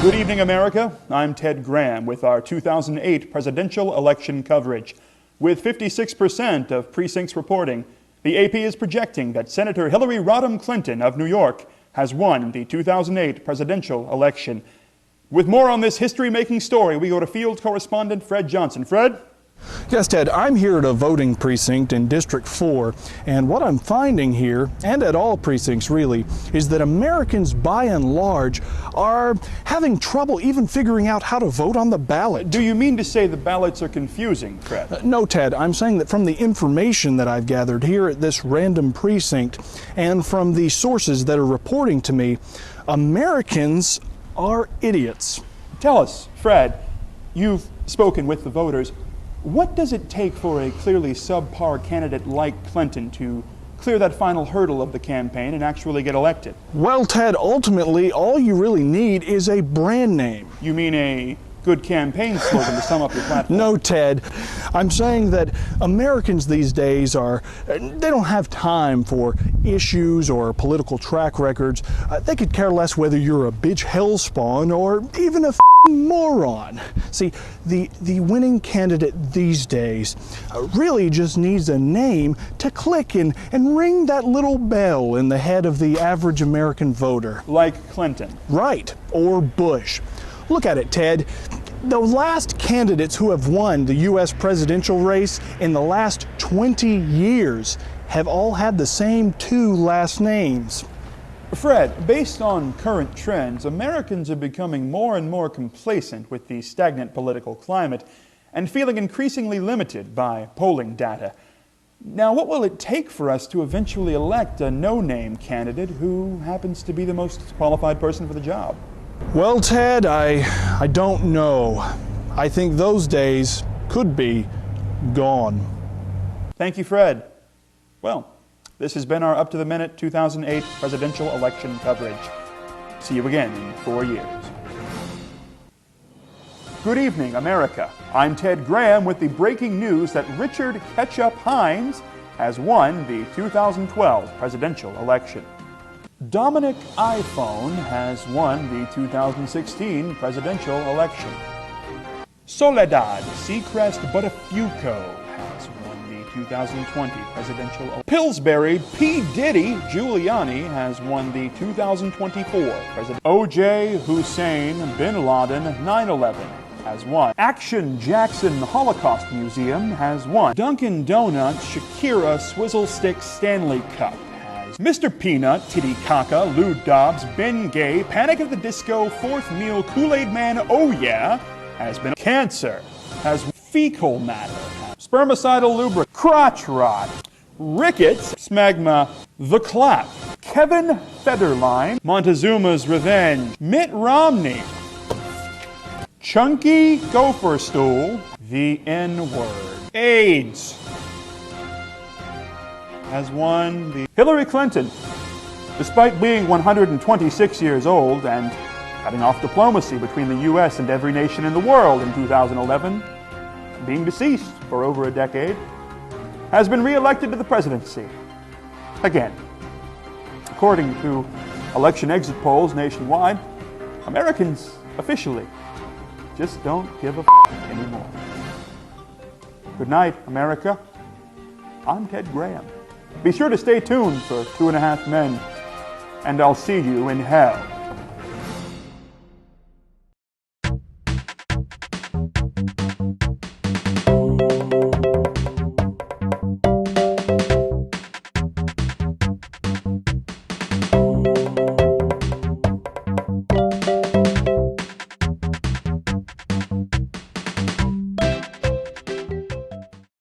Good evening, America. I'm Ted Graham with our 2008 presidential election coverage. With 56% of precincts reporting, the AP is projecting that Senator Hillary Rodham Clinton of New York has won the 2008 presidential election. With more on this history-making story, we go to field correspondent Fred Johnson. Fred? Yes, Ted, I'm here at a voting precinct in District 4, and what I'm finding here, and at all precincts really, is that Americans by and large are having trouble even figuring out how to vote on the ballot. Do you mean to say the ballots are confusing, Fred? No, Ted, I'm saying that from the information that I've gathered here at this random precinct, and from the sources that are reporting to me, Americans are idiots. Tell us, Fred, you've spoken with the voters. What does it take for a clearly subpar candidate like Clinton to clear that final hurdle of the campaign and actually get elected? Well, Ted, ultimately, all you really need is a brand name. You mean a good campaign slogan to sum up your platform? No, Ted. I'm saying that Americans these days they don't have time for issues or political track records. They could care less whether you're a bitch hellspawn or even a moron. See, the winning candidate these days really just needs a name to click and ring that little bell in the head of the average American voter. Like Clinton. Right, or Bush. Look at it, Ted. The last candidates who have won the U.S. presidential race in the last 20 years have all had the same two last names. Fred, based on current trends, Americans are becoming more and more complacent with the stagnant political climate and feeling increasingly limited by polling data. Now, what will it take for us to eventually elect a no-name candidate who happens to be the most qualified person for the job? Well, Ted, I don't know. I think those days could be gone. Thank you, Fred. Well, this has been our up-to-the-minute 2008 presidential election coverage. See you again in 4 years. Good evening, America. I'm Ted Graham with the breaking news that Richard Ketchup Hines has won the 2012 presidential election. Dominic iPhone has won the 2016 presidential election. Soledad Seacrest Buttafuoco has won the 2020 presidential election. Pillsbury P. Diddy Giuliani has won the 2024 presidential. O.J. Hussein Bin Laden 9/11 has won. Action Jackson Holocaust Museum has won. Dunkin' Donuts Shakira Swizzle Stick Stanley Cup. Mr. Peanut, Titicaca, Lou Dobbs, Ben Gay, Panic at the Disco, Fourth Meal, Kool-Aid Man, Oh Yeah, has been. Cancer has fecal matter, spermicidal lubricant, crotch rot, rickets, smegma, the clap, Kevin Federline, Montezuma's revenge, Mitt Romney, Chunky Gopher Stool, the N-word, AIDS has won the Hillary Clinton. Despite being 126 years old and cutting off diplomacy between the U.S. and every nation in the world in 2011, being deceased for over a decade, has been re-elected to the presidency. Again, according to election exit polls nationwide, Americans officially just don't give a anymore. Good night, America. I'm Ted Graham. Be sure to stay tuned for 2.5 Men, and I'll see you in hell.